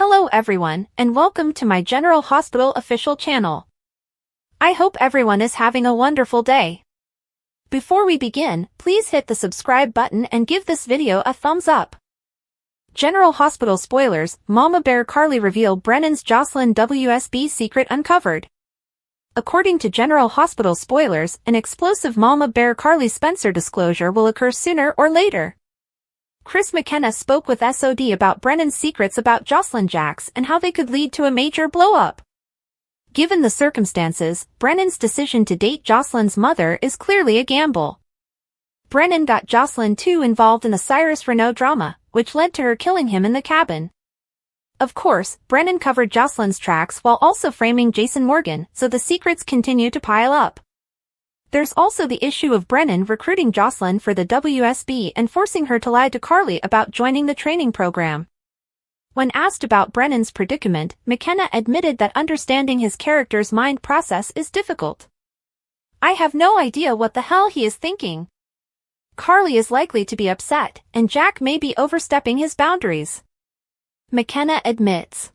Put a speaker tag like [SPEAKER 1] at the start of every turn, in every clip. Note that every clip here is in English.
[SPEAKER 1] Hello everyone, and welcome to my General Hospital official channel. I hope everyone is having a wonderful day. Before we begin, please hit the subscribe button and give this video a thumbs up. General Hospital spoilers: Mama Bear Carly reveal Brennan's Jocelyn WSB secret uncovered. According to General Hospital spoilers, an explosive Mama Bear Carly Spencer disclosure will occur sooner or later. Chris McKenna spoke with SOD about Brennan's secrets about Jocelyn Jax and how they could lead to a major blow-up. Given the circumstances, Brennan's decision to date Jocelyn's mother is clearly a gamble. Brennan got Jocelyn too involved in the Cyrus Renaud drama, which led to her killing him in the cabin. Of course, Brennan covered Jocelyn's tracks while also framing Jason Morgan, so the secrets continue to pile up. There's also the issue of Brennan recruiting Jocelyn for the WSB and forcing her to lie to Carly about joining the training program. When asked about Brennan's predicament, McKenna admitted that understanding his character's mind process is difficult. "I have no idea what the hell he is thinking. Carly is likely to be upset, and Jack may be overstepping his boundaries," McKenna admits.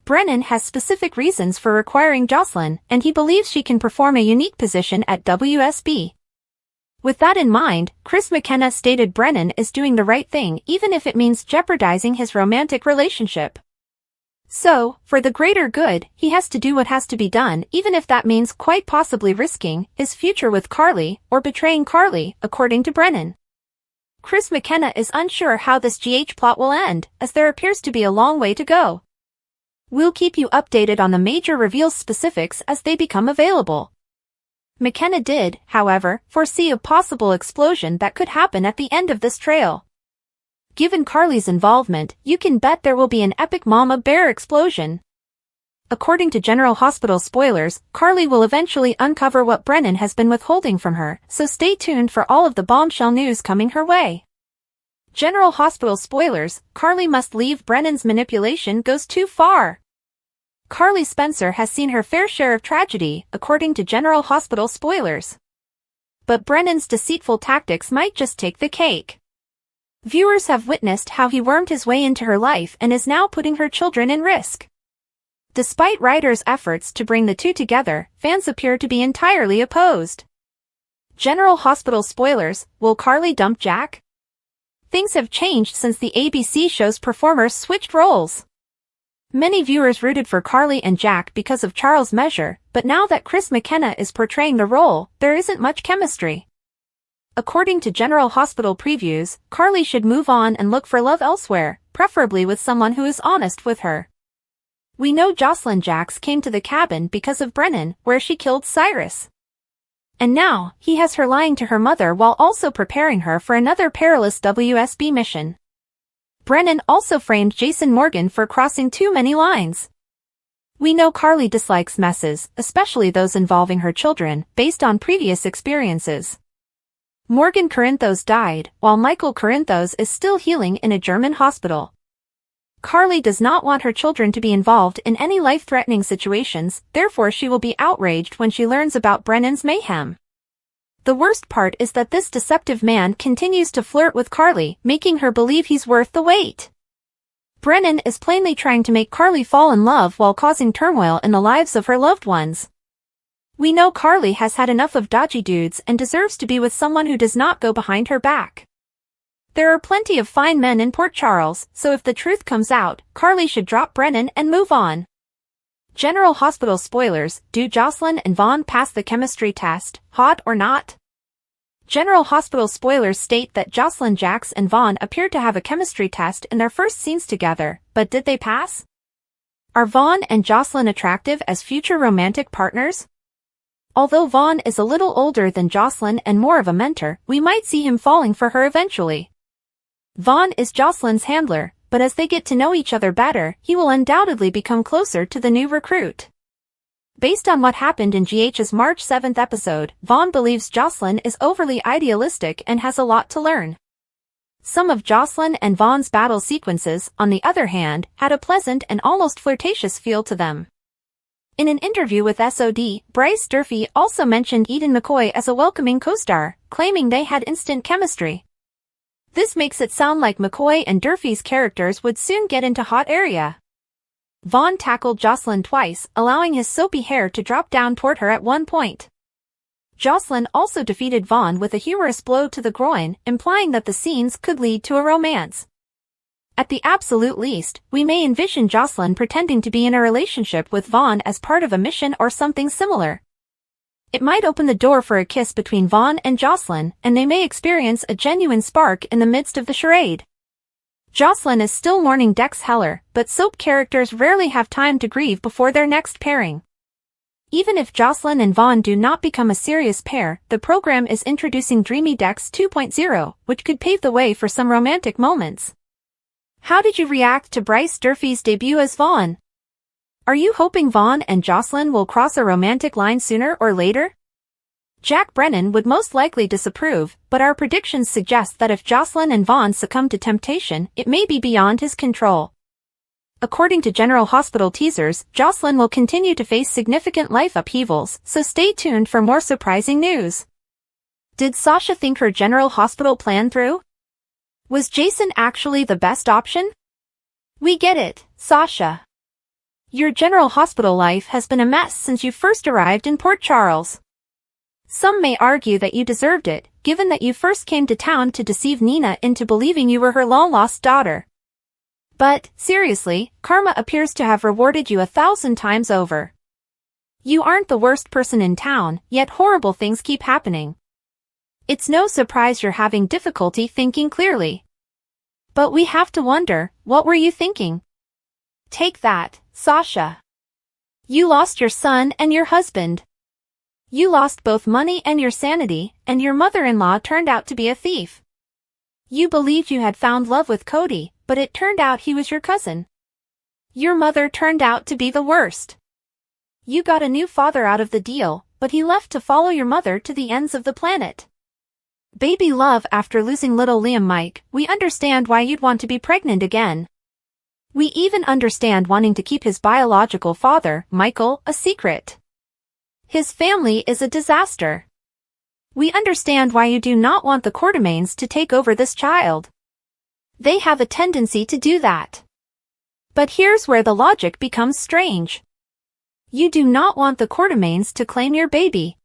[SPEAKER 1] Brennan has specific reasons for requiring Jocelyn, and he believes she can perform a unique position at WSB. With that in mind, Chris McKenna stated Brennan is doing the right thing even if it means jeopardizing his romantic relationship. So, for the greater good, he has to do what has to be done even if that means quite possibly risking his future with Carly or betraying Carly, according to Brennan. Chris McKenna is unsure how this GH plot will end, as there appears to be a long way to go. We'll keep you updated on the major reveals specifics as they become available. McKenna did, however, foresee a possible explosion that could happen at the end of this trail. Given Carly's involvement, you can bet there will be an epic Mama Bear explosion. According to General Hospital spoilers, Carly will eventually uncover what Brennan has been withholding from her, so stay tuned for all of the bombshell news coming her way. General Hospital spoilers: Carly must leave. Brennan's manipulation goes too far. Carly Spencer has seen her fair share of tragedy, according to General Hospital spoilers. But Brennan's deceitful tactics might just take the cake. Viewers have witnessed how he wormed his way into her life and is now putting her children in risk. Despite writers' efforts to bring the two together, fans appear to be entirely opposed. General Hospital spoilers: will Carly dump Jack? Things have changed since the ABC show's performers switched roles. Many viewers rooted for Carly and Jack because of Charles Measure, but now that Chris McKenna is portraying the role, there isn't much chemistry. According to General Hospital previews, Carly should move on and look for love elsewhere, preferably with someone who is honest with her. We know Jocelyn Jax came to the cabin because of Brennan, where she killed Cyrus. And now, he has her lying to her mother while also preparing her for another perilous WSB mission. Brennan also framed Jason Morgan for crossing too many lines. We know Carly dislikes messes, especially those involving her children, based on previous experiences. Morgan Corinthos died, while Michael Corinthos is still healing in a German hospital. Carly does not want her children to be involved in any life-threatening situations, therefore she will be outraged when she learns about Brennan's mayhem. The worst part is that this deceptive man continues to flirt with Carly, making her believe he's worth the wait. Brennan is plainly trying to make Carly fall in love while causing turmoil in the lives of her loved ones. We know Carly has had enough of dodgy dudes and deserves to be with someone who does not go behind her back. There are plenty of fine men in Port Charles, so if the truth comes out, Carly should drop Brennan and move on. General Hospital spoilers: do Jocelyn and Vaughn pass the chemistry test, hot or not? General Hospital spoilers state that Jocelyn Jax and Vaughn appeared to have a chemistry test in their first scenes together, but did they pass? Are Vaughn and Jocelyn attractive as future romantic partners? Although Vaughn is a little older than Jocelyn and more of a mentor, we might see him falling for her eventually. Vaughn is Jocelyn's handler, but as they get to know each other better, he will undoubtedly become closer to the new recruit. Based on what happened in GH's March 7th episode, Vaughn believes Jocelyn is overly idealistic and has a lot to learn. Some of Jocelyn and Vaughn's battle sequences, on the other hand, had a pleasant and almost flirtatious feel to them. In an interview with SOD, Bryce Durfee also mentioned Eden McCoy as a welcoming co-star, claiming they had instant chemistry. This makes it sound like McCoy and Durfee's characters would soon get into hot area. Vaughn tackled Jocelyn twice, allowing his soapy hair to drop down toward her at one point. Jocelyn also defeated Vaughn with a humorous blow to the groin, implying that the scenes could lead to a romance. At the absolute least, we may envision Jocelyn pretending to be in a relationship with Vaughn as part of a mission or something similar. It might open the door for a kiss between Vaughn and Jocelyn, and they may experience a genuine spark in the midst of the charade. Jocelyn is still mourning Dex Heller, but soap characters rarely have time to grieve before their next pairing. Even if Jocelyn and Vaughn do not become a serious pair, the program is introducing Dreamy Dex 2.0, which could pave the way for some romantic moments. How did you react to Bryce Durfee's debut as Vaughn? Are you hoping Vaughn and Jocelyn will cross a romantic line sooner or later? Jack Brennan would most likely disapprove, but our predictions suggest that if Jocelyn and Vaughn succumb to temptation, it may be beyond his control. According to General Hospital teasers, Jocelyn will continue to face significant life upheavals, so stay tuned for more surprising news. Did Sasha think her General Hospital plan through? Was Jason actually the best option? We get it, Sasha. Your General Hospital life has been a mess since you first arrived in Port Charles. Some may argue that you deserved it, given that you first came to town to deceive Nina into believing you were her long-lost daughter. But, seriously, karma appears to have rewarded you 1,000 times over. You aren't the worst person in town, yet horrible things keep happening. It's no surprise you're having difficulty thinking clearly. But we have to wonder, what were you thinking? Take that, Sasha. You lost your son and your husband. You lost both money and your sanity, and your mother-in-law turned out to be a thief. You believed you had found love with Cody, but it turned out he was your cousin. Your mother turned out to be the worst. You got a new father out of the deal, but he left to follow your mother to the ends of the planet. Baby love after losing little Liam Mike, we understand why you'd want to be pregnant again. We even understand wanting to keep his biological father, Michael, a secret. His family is a disaster. We understand why you do not want the Quartermaines to take over this child. They have a tendency to do that. But here's where the logic becomes strange. You do not want the Quartermaines to claim your baby.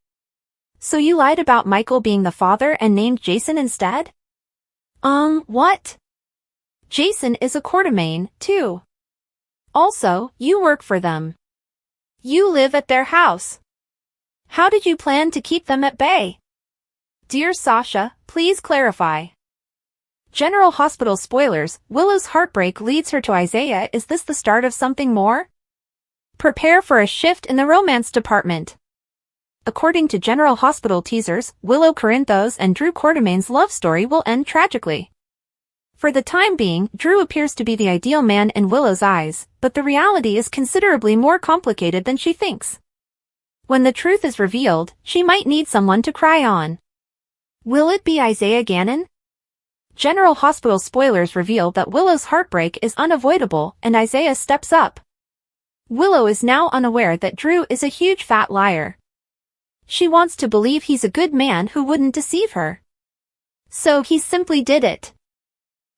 [SPEAKER 1] So you lied about Michael being the father and named Jason instead? What? Jason is a Quartermaine, too. Also, you work for them. You live at their house. How did you plan to keep them at bay? Dear Sasha, please clarify. General Hospital spoilers, Willow's heartbreak leads her to Isaiah. Is this the start of something more? Prepare for a shift in the romance department. According to General Hospital teasers, Willow Corinthos and Drew Quartermaine's love story will end tragically. For the time being, Drew appears to be the ideal man in Willow's eyes, but the reality is considerably more complicated than she thinks. When the truth is revealed, she might need someone to cry on. Will it be Isaiah Gannon? General Hospital spoilers reveal that Willow's heartbreak is unavoidable and Isaiah steps up. Willow is now unaware that Drew is a huge fat liar. She wants to believe he's a good man who wouldn't deceive her. So he simply did it.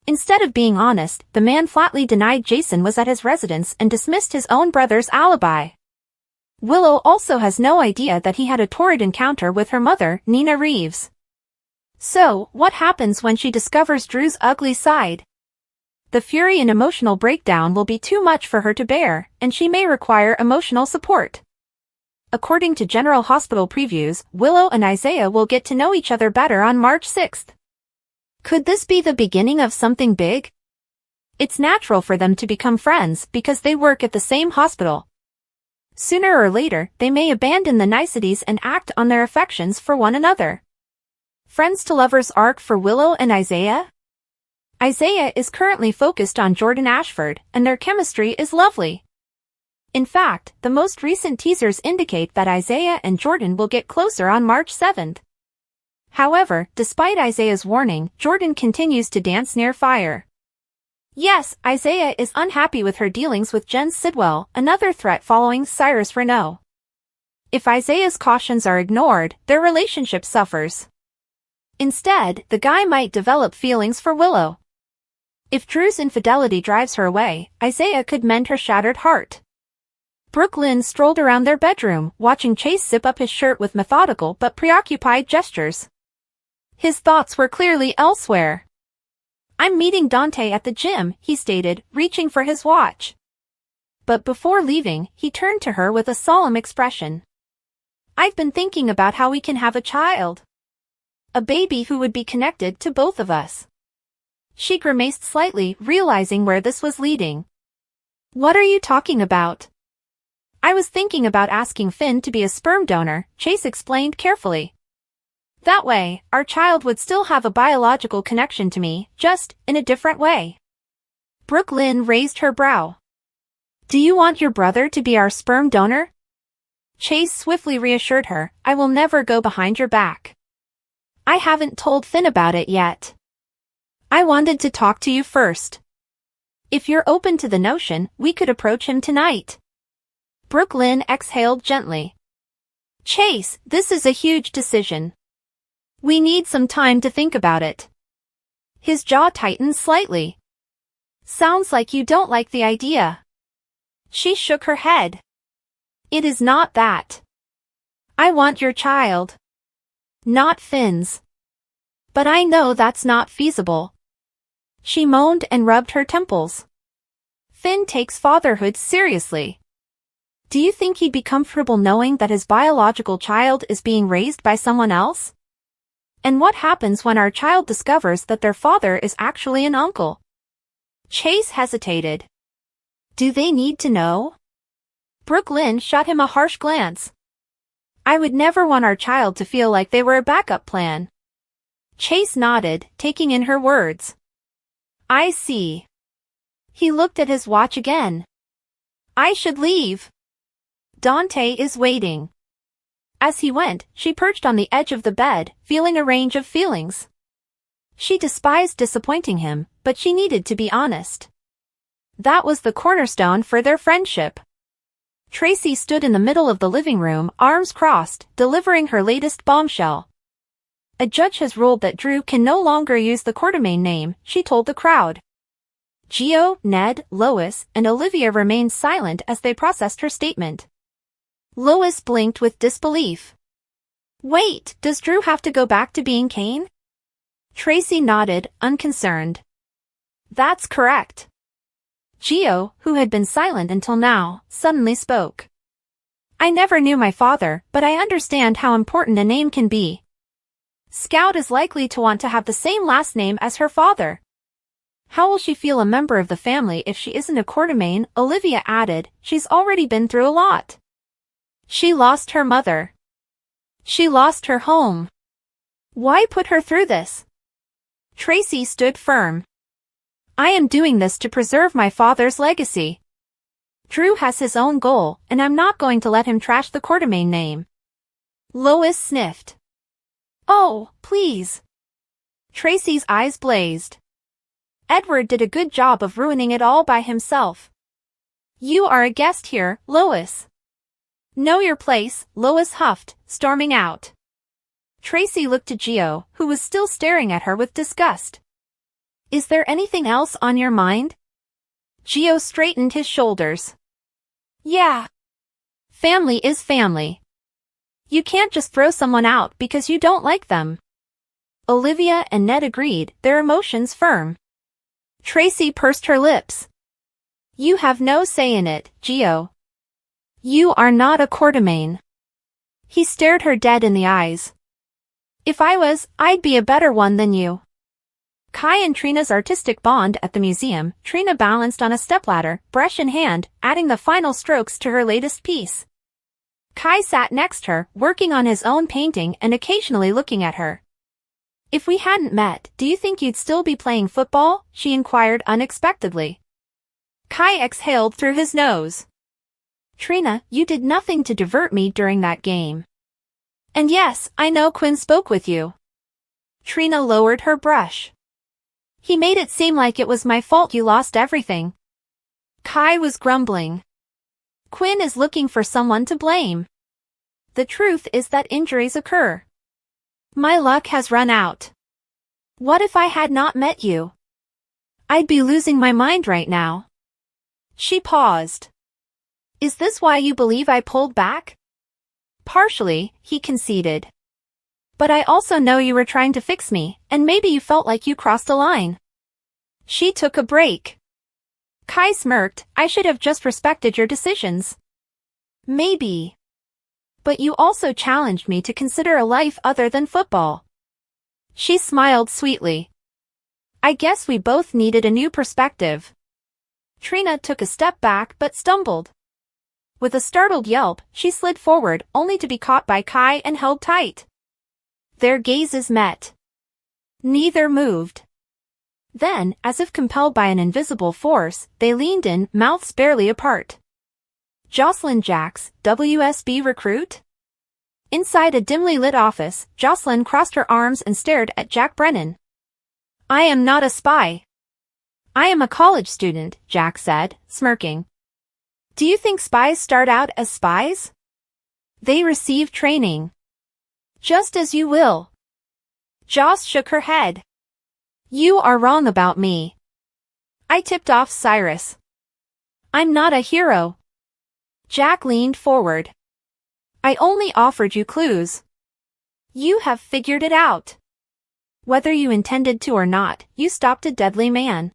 [SPEAKER 1] Instead of being honest, the man flatly denied Jason was at his residence and dismissed his own brother's alibi. Willow also has no idea that he had a torrid encounter with her mother, Nina Reeves. So, what happens when she discovers Drew's ugly side? The fury and emotional breakdown will be too much for her to bear, and she may require emotional support. According to General Hospital previews, Willow and Isaiah will get to know each other better on March 6th. Could this be the beginning of something big? It's natural for them to become friends because they work at the same hospital. Sooner or later, they may abandon the niceties and act on their affections for one another. Friends to lovers arc for Willow and Isaiah? Isaiah is currently focused on Jordan Ashford, and their chemistry is lovely. In fact, the most recent teasers indicate that Isaiah and Jordan will get closer on March 7th. However, despite Isaiah's warning, Jordan continues to dance near fire. Yes, Isaiah is unhappy with her dealings with Jen Sidwell, another threat following Cyrus Renault. If Isaiah's cautions are ignored, their relationship suffers. Instead, the guy might develop feelings for Willow. If Drew's infidelity drives her away, Isaiah could mend her shattered heart. Brooklyn strolled around their bedroom, watching Chase zip up his shirt with methodical but preoccupied gestures. His thoughts were clearly elsewhere. "I'm meeting Dante at the gym," he stated, reaching for his watch. But before leaving, he turned to her with a solemn expression. "I've been thinking about how we can have a child. A baby who would be connected to both of us." She grimaced slightly, realizing where this was leading. "What are you talking about?" "I was thinking about asking Finn to be a sperm donor," Chase explained carefully. "That way, our child would still have a biological connection to me, just in a different way." Brooklyn raised her brow. "Do you want your brother to be our sperm donor?" Chase swiftly reassured her, "I will never go behind your back. I haven't told Finn about it yet. I wanted to talk to you first. If you're open to the notion, we could approach him tonight." Brooklyn exhaled gently. "Chase, this is a huge decision. We need some time to think about it." His jaw tightened slightly. "Sounds like you don't like the idea." She shook her head. "It is not that. I want your child. Not Finn's. But I know that's not feasible." She moaned and rubbed her temples. "Finn takes fatherhood seriously. Do you think he'd be comfortable knowing that his biological child is being raised by someone else? And what happens when our child discovers that their father is actually an uncle?" Chase hesitated. "Do they need to know?" Brooklyn shot him a harsh glance. "I would never want our child to feel like they were a backup plan." Chase nodded, taking in her words. "I see." He looked at his watch again. "I should leave. Dante is waiting." As he went, she perched on the edge of the bed, feeling a range of feelings. She despised disappointing him, but she needed to be honest. That was the cornerstone for their friendship. Tracy stood in the middle of the living room, arms crossed, delivering her latest bombshell. "A judge has ruled that Drew can no longer use the Quartermain name," she told the crowd. Gio, Ned, Lois, and Olivia remained silent as they processed her statement. Lois blinked with disbelief. "Wait, does Drew have to go back to being Kane?" Tracy nodded, unconcerned. "That's correct." Gio, who had been silent until now, suddenly spoke. "I never knew my father, but I understand how important a name can be. Scout is likely to want to have the same last name as her father. How will she feel a member of the family if she isn't a Quartermain?" Olivia added. "She's already been through a lot. She lost her mother. She lost her home. Why put her through this?" Tracy stood firm. "I am doing this to preserve my father's legacy. Drew has his own goal, and I'm not going to let him trash the Quartermain name." Lois sniffed. "Oh, please." Tracy's eyes blazed. "Edward did a good job of ruining it all by himself. You are a guest here, Lois." "Know your place," Lois huffed, storming out. Tracy looked at Gio, who was still staring at her with disgust. "Is there anything else on your mind?" Gio straightened his shoulders. "Yeah. Family is family. You can't just throw someone out because you don't like them." Olivia and Ned agreed, their emotions firm. Tracy pursed her lips. "You have no say in it, Gio. You are not a Quartermain." He stared her dead in the eyes. "If I was, I'd be a better one than you." Kai and Trina's artistic bond at the museum. Trina balanced on a stepladder, brush in hand, adding the final strokes to her latest piece. Kai sat next her, working on his own painting and occasionally looking at her. "If we hadn't met, do you think you'd still be playing football?" she inquired unexpectedly. Kai exhaled through his nose. "Trina, you did nothing to divert me during that game. And yes, I know Quinn spoke with you." Trina lowered her brush. "He made it seem like it was my fault you lost everything." Kai was grumbling. "Quinn is looking for someone to blame. The truth is that injuries occur. My luck has run out. What if I had not met you? I'd be losing my mind right now. She paused. Is this why you believe I pulled back? Partially, he conceded. But I also know you were trying to fix me, and maybe you felt like you crossed a line. She took a break. Kai smirked. I should have just respected your decisions. Maybe. But you also challenged me to consider a life other than football. She smiled sweetly. I guess we both needed a new perspective. Trina took a step back but stumbled. With a startled yelp, she slid forward, only to be caught by Kai and held tight. Their gazes met. Neither moved. Then, as if compelled by an invisible force, they leaned in, mouths barely apart. Jocelyn Jacks, WSB recruit? Inside a dimly lit office, Jocelyn crossed her arms and stared at Jack Brennan. I am not a spy. I am a college student, Jack said, smirking. Do you think spies start out as spies? They receive training. Just as you will. Joss shook her head. You are wrong about me. I tipped off Cyrus. I'm not a hero. Jack leaned forward. I only offered you clues. You have figured it out. Whether you intended to or not, you stopped a deadly man.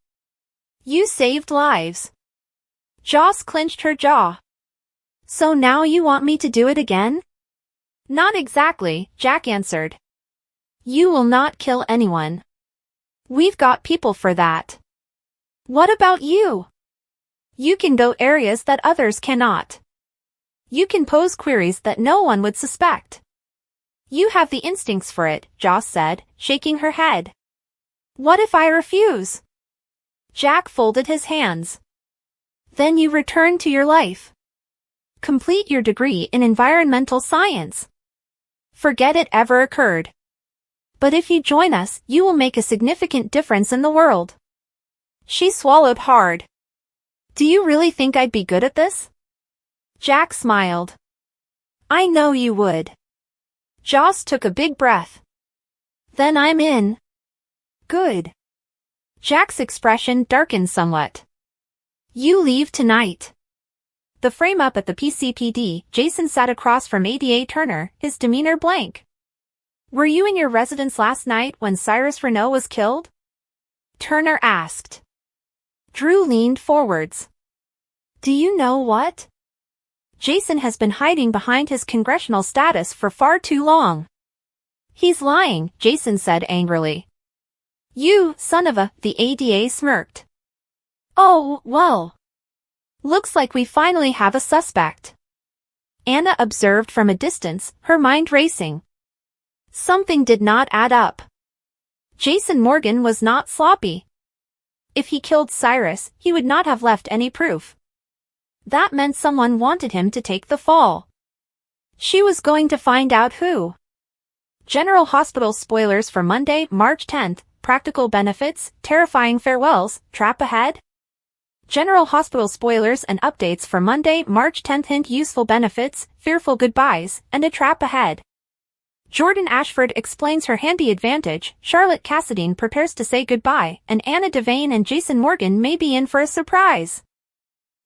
[SPEAKER 1] You saved lives. Joss clenched her jaw. So now you want me to do it again? Not exactly, Jack answered. You will not kill anyone. We've got people for that. What about you? You can go areas that others cannot. You can pose queries that no one would suspect. You have the instincts for it, Joss said, shaking her head. What if I refuse? Jack folded his hands. Then you return to your life. Complete your degree in environmental science. Forget it ever occurred. But if you join us, you will make a significant difference in the world. She swallowed hard. Do you really think I'd be good at this? Jack smiled. I know you would. Joss took a big breath. Then I'm in. Good. Jack's expression darkened somewhat. You leave tonight. The frame up at the PCPD, Jason sat across from ADA Turner, his demeanor blank. Were you in your residence last night when Cyrus Renault was killed? Turner asked. Drew leaned forwards. Do you know what? Jason has been hiding behind his congressional status for far too long. He's lying, Jason said angrily. You, son of a, the ADA smirked. Oh, well. Looks like we finally have a suspect. Anna observed from a distance, her mind racing. Something did not add up. Jason Morgan was not sloppy. If he killed Cyrus, he would not have left any proof. That meant someone wanted him to take the fall. She was going to find out who. General Hospital spoilers for Monday, March 10th, practical benefits, terrifying farewells, trap ahead? General Hospital spoilers and updates for Monday, March 10th. Hint: useful benefits, fearful goodbyes, and a trap ahead. Jordan Ashford explains her handy advantage, Charlotte Cassadine prepares to say goodbye, and Anna Devane and Jason Morgan may be in for a surprise.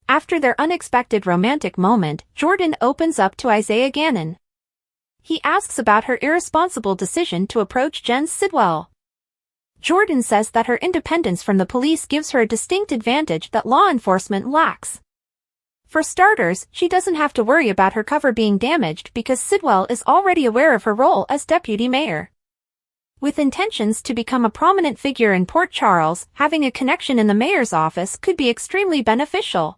[SPEAKER 1] After their unexpected romantic moment, Jordan opens up to Isaiah Gannon. He asks about her irresponsible decision to approach Jen Sidwell. Jordan says that her independence from the police gives her a distinct advantage that law enforcement lacks. For starters, she doesn't have to worry about her cover being damaged because Sidwell is already aware of her role as deputy mayor. With intentions to become a prominent figure in Port Charles, having a connection in the mayor's office could be extremely beneficial.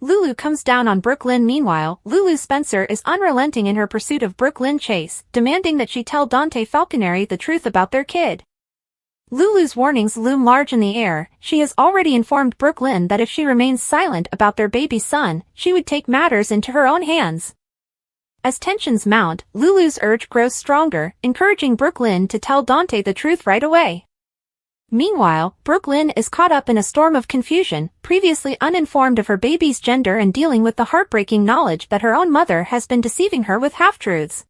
[SPEAKER 1] Lulu comes down on Brooke Lynn. Meanwhile, Lulu Spencer is unrelenting in her pursuit of Brooke Lynn Chase, demanding that she tell Dante Falconeri the truth about their kid. Lulu's warnings loom large in the air. She has already informed Brooke Lynn that if she remains silent about their baby son, she would take matters into her own hands. As tensions mount, Lulu's urge grows stronger, encouraging Brooke Lynn to tell Dante the truth right away. Meanwhile, Brooke Lynn is caught up in a storm of confusion, previously uninformed of her baby's gender and dealing with the heartbreaking knowledge that her own mother has been deceiving her with half-truths.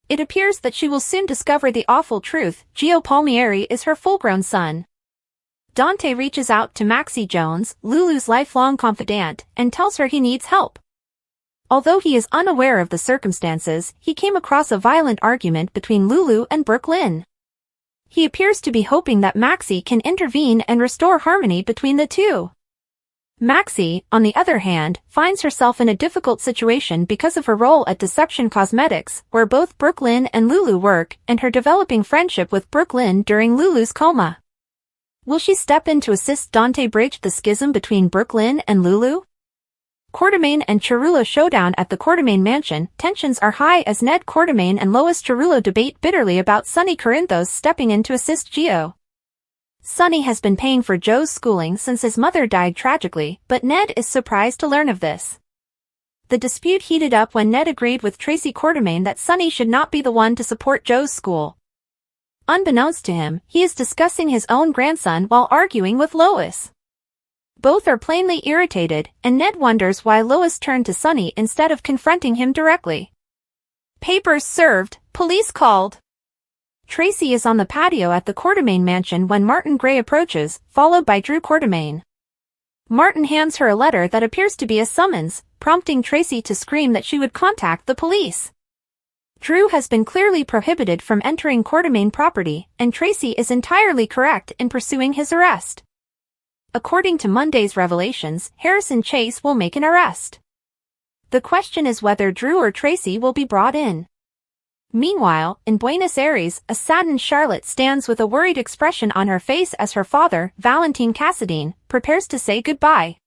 [SPEAKER 1] It appears that she will soon discover the awful truth: Gio Palmieri is her full-grown son. Dante reaches out to Maxie Jones, Lulu's lifelong confidant, and tells her he needs help. Although he is unaware of the circumstances, he came across a violent argument between Lulu and Brooklyn. He appears to be hoping that Maxie can intervene and restore harmony between the two. Maxie, on the other hand, finds herself in a difficult situation because of her role at Deception Cosmetics, where both Brooklyn and Lulu work, and her developing friendship with Brooklyn during Lulu's coma. Will she step in to assist Dante bridge the schism between Brooklyn and Lulu? Quartermaine and Chirulo showdown at the Quartermaine mansion. Tensions are high as Ned Quartermaine and Lois Chirulo debate bitterly about Sonny Corinthos stepping in to assist Gio. Sonny has been paying for Joe's schooling since his mother died tragically, but Ned is surprised to learn of this. The dispute heated up when Ned agreed with Tracy Quartermaine that Sonny should not be the one to support Joe's school. Unbeknownst to him, he is discussing his own grandson while arguing with Lois. Both are plainly irritated, and Ned wonders why Lois turned to Sonny instead of confronting him directly. Papers served, police called. Tracy is on the patio at the Quartermaine mansion when Martin Gray approaches, followed by Drew Quartermaine. Martin hands her a letter that appears to be a summons, prompting Tracy to scream that she would contact the police. Drew has been clearly prohibited from entering Quartermaine property, and Tracy is entirely correct in pursuing his arrest. According to Monday's revelations, Harrison Chase will make an arrest. The question is whether Drew or Tracy will be brought in. Meanwhile, in Buenos Aires, a saddened Charlotte stands with a worried expression on her face as her father, Valentin Cassadine, prepares to say goodbye.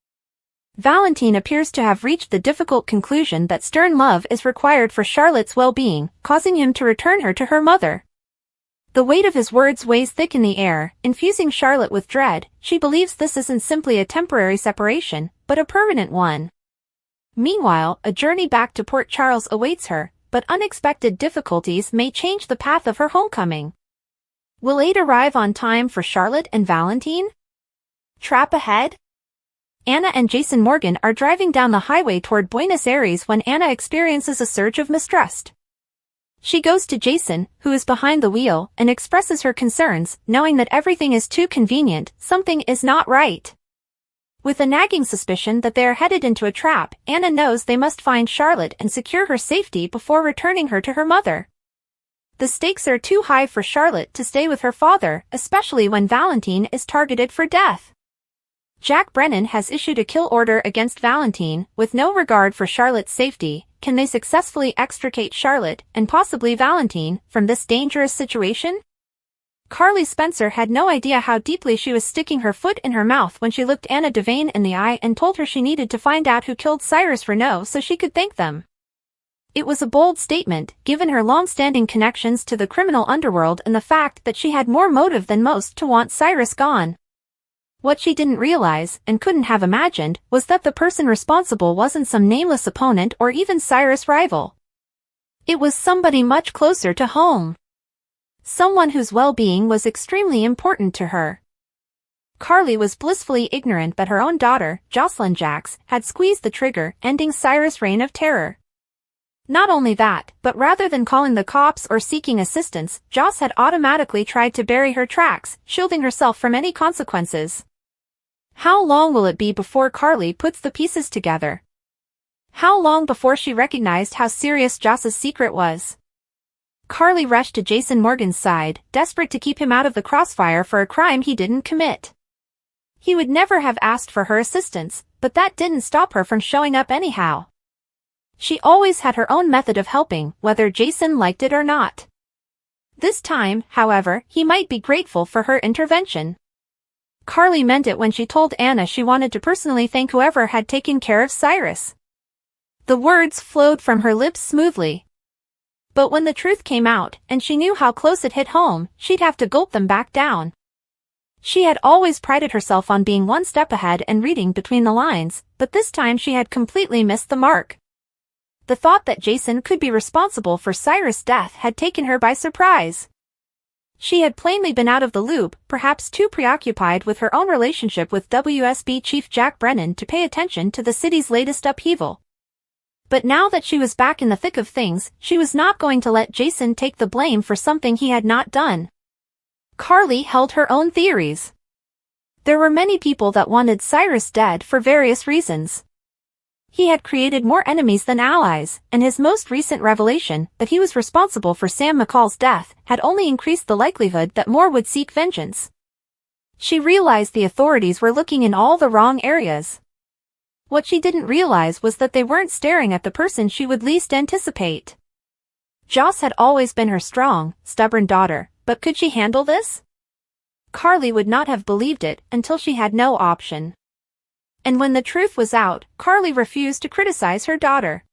[SPEAKER 1] Valentin appears to have reached the difficult conclusion that stern love is required for Charlotte's well-being, causing him to return her to her mother. The weight of his words weighs thick in the air, infusing Charlotte with dread. She believes this isn't simply a temporary separation, but a permanent one. Meanwhile, a journey back to Port Charles awaits her, but unexpected difficulties may change the path of her homecoming. Will aid arrive on time for Charlotte and Valentin? Trap ahead? Anna and Jason Morgan are driving down the highway toward Buenos Aires when Anna experiences a surge of mistrust. She goes to Jason, who is behind the wheel, and expresses her concerns, knowing that everything is too convenient. Something is not right. With a nagging suspicion that they are headed into a trap, Anna knows they must find Charlotte and secure her safety before returning her to her mother. The stakes are too high for Charlotte to stay with her father, especially when Valentin is targeted for death. Jack Brennan has issued a kill order against Valentin, with no regard for Charlotte's safety. Can they successfully extricate Charlotte, and possibly Valentin, from this dangerous situation? Carly Spencer had no idea how deeply she was sticking her foot in her mouth when she looked Anna Devane in the eye and told her she needed to find out who killed Cyrus Renaud so she could thank them. It was a bold statement, given her long-standing connections to the criminal underworld and the fact that she had more motive than most to want Cyrus gone. What she didn't realize, and couldn't have imagined, was that the person responsible wasn't some nameless opponent or even Cyrus' rival. It was somebody much closer to home. Someone whose well-being was extremely important to her. Carly was blissfully ignorant that her own daughter, Jocelyn Jax, had squeezed the trigger, ending Cyrus' reign of terror. Not only that, but rather than calling the cops or seeking assistance, Joss had automatically tried to bury her tracks, shielding herself from any consequences. How long will it be before Carly puts the pieces together? How long before she recognized how serious Joss's secret was? Carly rushed to Jason Morgan's side, desperate to keep him out of the crossfire for a crime he didn't commit. He would never have asked for her assistance, but that didn't stop her from showing up anyhow. She always had her own method of helping, whether Jason liked it or not. This time, however, he might be grateful for her intervention. Carly meant it when she told Anna she wanted to personally thank whoever had taken care of Cyrus. The words flowed from her lips smoothly. But when the truth came out, and she knew how close it hit home, she'd have to gulp them back down. She had always prided herself on being one step ahead and reading between the lines, but this time she had completely missed the mark. The thought that Jason could be responsible for Cyrus' death had taken her by surprise. She had plainly been out of the loop, perhaps too preoccupied with her own relationship with WSB Chief Jack Brennan to pay attention to the city's latest upheaval. But now that she was back in the thick of things, she was not going to let Jason take the blame for something he had not done. Carly held her own theories. There were many people that wanted Cyrus dead for various reasons. He had created more enemies than allies, and his most recent revelation, that he was responsible for Sam McCall's death, had only increased the likelihood that more would seek vengeance. She realized the authorities were looking in all the wrong areas. What she didn't realize was that they weren't staring at the person she would least anticipate. Joss had always been her strong, stubborn daughter, but could she handle this? Carly would not have believed it until she had no option. And when the truth was out, Carly refused to criticize her daughter.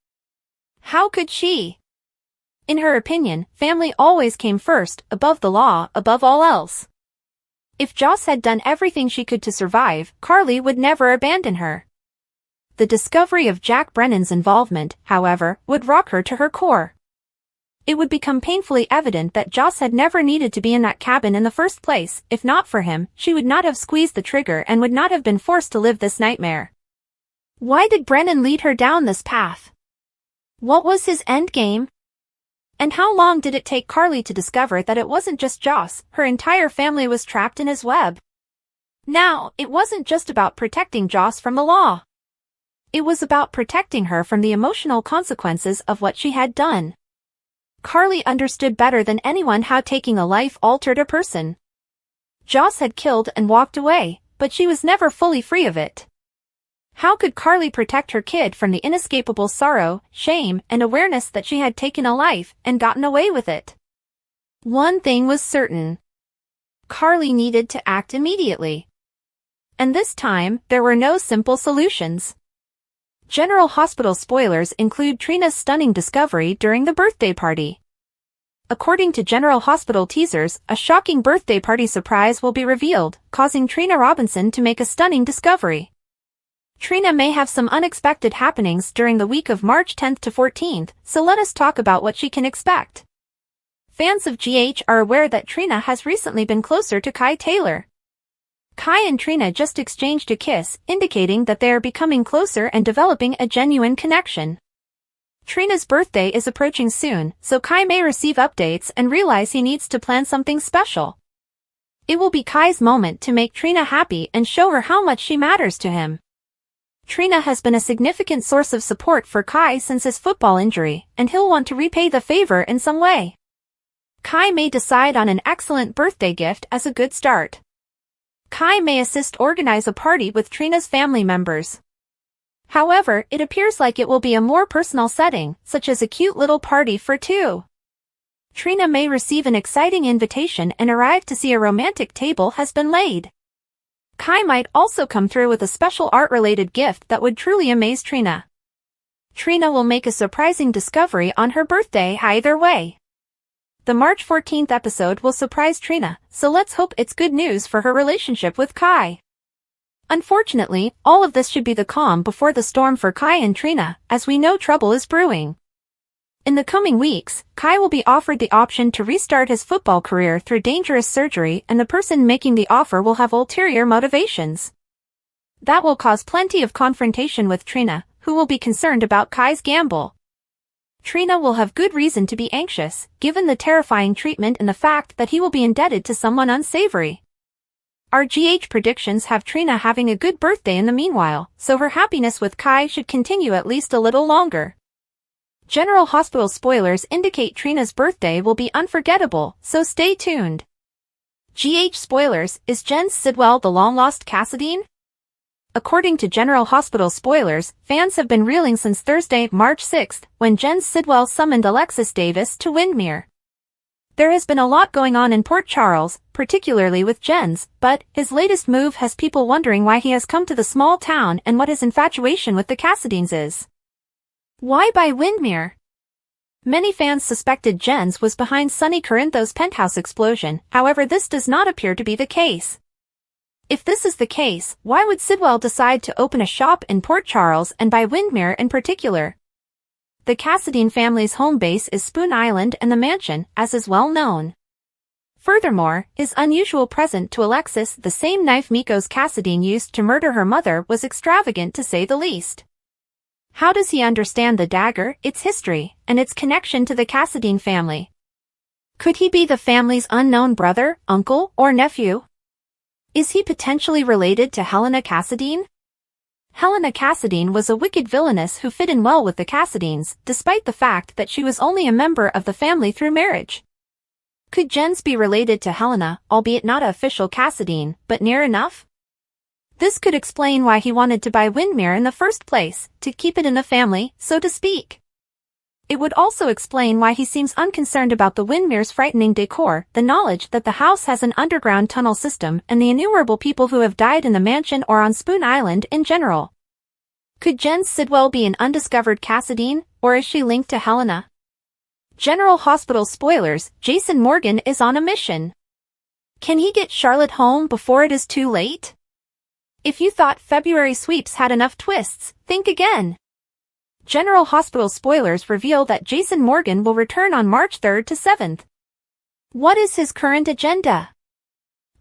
[SPEAKER 1] How could she? In her opinion, family always came first, above the law, above all else. If Joss had done everything she could to survive, Carly would never abandon her. The discovery of Jack Brennan's involvement, however, would rock her to her core. It would become painfully evident that Joss had never needed to be in that cabin in the first place. If not for him, she would not have squeezed the trigger and would not have been forced to live this nightmare. Why did Brennan lead her down this path? What was his endgame? And how long did it take Carly to discover that it wasn't just Joss, her entire family was trapped in his web? Now, it wasn't just about protecting Joss from the law. It was about protecting her from the emotional consequences of what she had done. Carly understood better than anyone how taking a life altered a person. Joss had killed and walked away, but she was never fully free of it. How could Carly protect her kid from the inescapable sorrow, shame, and awareness that she had taken a life and gotten away with it? One thing was certain. Carly needed to act immediately. And this time, there were no simple solutions. General Hospital spoilers include Trina's stunning discovery during the birthday party. According to General Hospital teasers, a shocking birthday party surprise will be revealed, causing Trina Robinson to make a stunning discovery. Trina may have some unexpected happenings during the week of March 10th to 14th, so let us talk about what she can expect. Fans of GH are aware that Trina has recently been closer to Kai Taylor. Kai and Trina just exchanged a kiss, indicating that they are becoming closer and developing a genuine connection. Trina's birthday is approaching soon, so Kai may receive updates and realize he needs to plan something special. It will be Kai's moment to make Trina happy and show her how much she matters to him. Trina has been a significant source of support for Kai since his football injury, and he'll want to repay the favor in some way. Kai may decide on an excellent birthday gift as a good start. Kai may assist organize a party with Trina's family members. However, it appears like it will be a more personal setting, such as a cute little party for two. Trina may receive an exciting invitation and arrive to see a romantic table has been laid. Kai might also come through with a special art-related gift that would truly amaze Trina. Trina will make a surprising discovery on her birthday either way. The March 14th episode will surprise Trina, so let's hope it's good news for her relationship with Kai. Unfortunately, all of this should be the calm before the storm for Kai and Trina, as we know trouble is brewing. In the coming weeks, Kai will be offered the option to restart his football career through dangerous surgery, and the person making the offer will have ulterior motivations. That will cause plenty of confrontation with Trina, who will be concerned about Kai's gamble. Trina will have good reason to be anxious, given the terrifying treatment and the fact that he will be indebted to someone unsavory. Our GH predictions have Trina having a good birthday in the meanwhile, so her happiness with Kai should continue at least a little longer. General Hospital spoilers indicate Trina's birthday will be unforgettable, so stay tuned. GH spoilers, is Jen Sidwell the long-lost Cassadine? According to General Hospital spoilers, fans have been reeling since Thursday, March 6th, when Jen Sidwell summoned Alexis Davis to Windermere. There has been a lot going on in Port Charles, particularly with Jens, but his latest move has people wondering why he has come to the small town and what his infatuation with the Cassadines is. Why by Windermere? Many fans suspected Jens was behind Sonny Corintho's penthouse explosion, however this does not appear to be the case. If this is the case, why would Sidwell decide to open a shop in Port Charles and by Windermere in particular? The Cassadine family's home base is Spoon Island and the mansion, as is well known. Furthermore, his unusual present to Alexis, the same knife Mikos Cassadine used to murder her mother, was extravagant to say the least. How does he understand the dagger, its history, and its connection to the Cassadine family? Could he be the family's unknown brother, uncle, or nephew? Is he potentially related to Helena Cassadine? Helena Cassadine was a wicked villainess who fit in well with the Cassadines, despite the fact that she was only a member of the family through marriage. Could Jens be related to Helena, albeit not an official Cassadine, but near enough? This could explain why he wanted to buy Windmere in the first place, to keep it in the family, so to speak. It would also explain why he seems unconcerned about the Windmere's frightening decor, the knowledge that the house has an underground tunnel system, and the innumerable people who have died in the mansion or on Spoon Island in general. Could Jens Sidwell be an undiscovered Cassadine, or is she linked to Helena? General Hospital spoilers, Jason Morgan is on a mission. Can he get Charlotte home before it is too late? If you thought February sweeps had enough twists, think again. General Hospital spoilers reveal that Jason Morgan will return on March 3rd to 7th. What is his current agenda?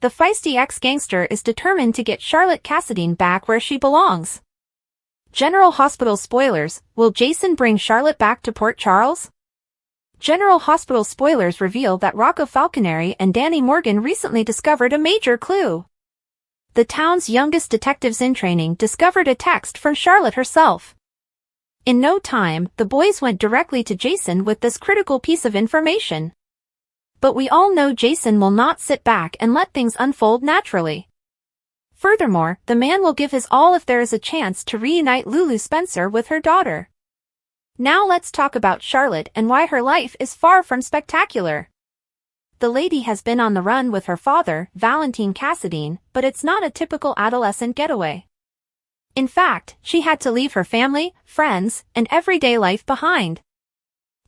[SPEAKER 1] The feisty ex-gangster is determined to get Charlotte Cassadine back where she belongs. General Hospital spoilers, will Jason bring Charlotte back to Port Charles? General Hospital spoilers reveal that Rocco Falconeri and Danny Morgan recently discovered a major clue. The town's youngest detectives in training discovered a text from Charlotte herself. In no time, the boys went directly to Jason with this critical piece of information. But we all know Jason will not sit back and let things unfold naturally. Furthermore, the man will give his all if there is a chance to reunite Lulu Spencer with her daughter. Now let's talk about Charlotte and why her life is far from spectacular. The lady has been on the run with her father, Valentine Cassadine, but it's not a typical adolescent getaway. In fact, she had to leave her family, friends, and everyday life behind.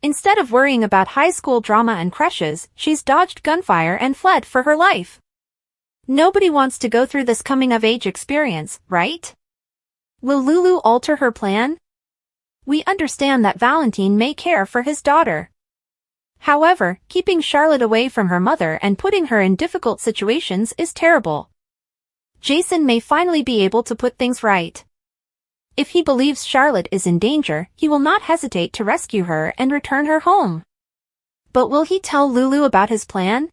[SPEAKER 1] Instead of worrying about high school drama and crushes, she's dodged gunfire and fled for her life. Nobody wants to go through this coming-of-age experience, right? Will Lulu alter her plan? We understand that Valentine may care for his daughter. However, keeping Charlotte away from her mother and putting her in difficult situations is terrible. Jason may finally be able to put things right. If he believes Charlotte is in danger, he will not hesitate to rescue her and return her home. But will he tell Lulu about his plan?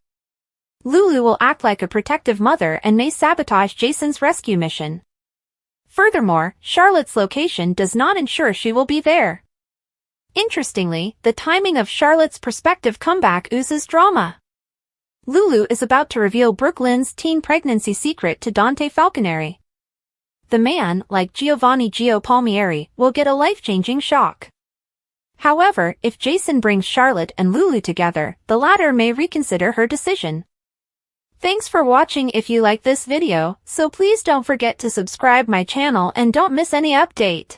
[SPEAKER 1] Lulu will act like a protective mother and may sabotage Jason's rescue mission. Furthermore, Charlotte's location does not ensure she will be there. Interestingly, the timing of Charlotte's prospective comeback oozes drama. Lulu is about to reveal Brooklyn's teen pregnancy secret to Dante Falconeri. The man, like Giovanni Gio Palmieri, will get a life-changing shock. However, if Jason brings Charlotte and Lulu together, the latter may reconsider her decision. Thanks for watching. If you like this video, so please don't forget to subscribe my channel and don't miss any update.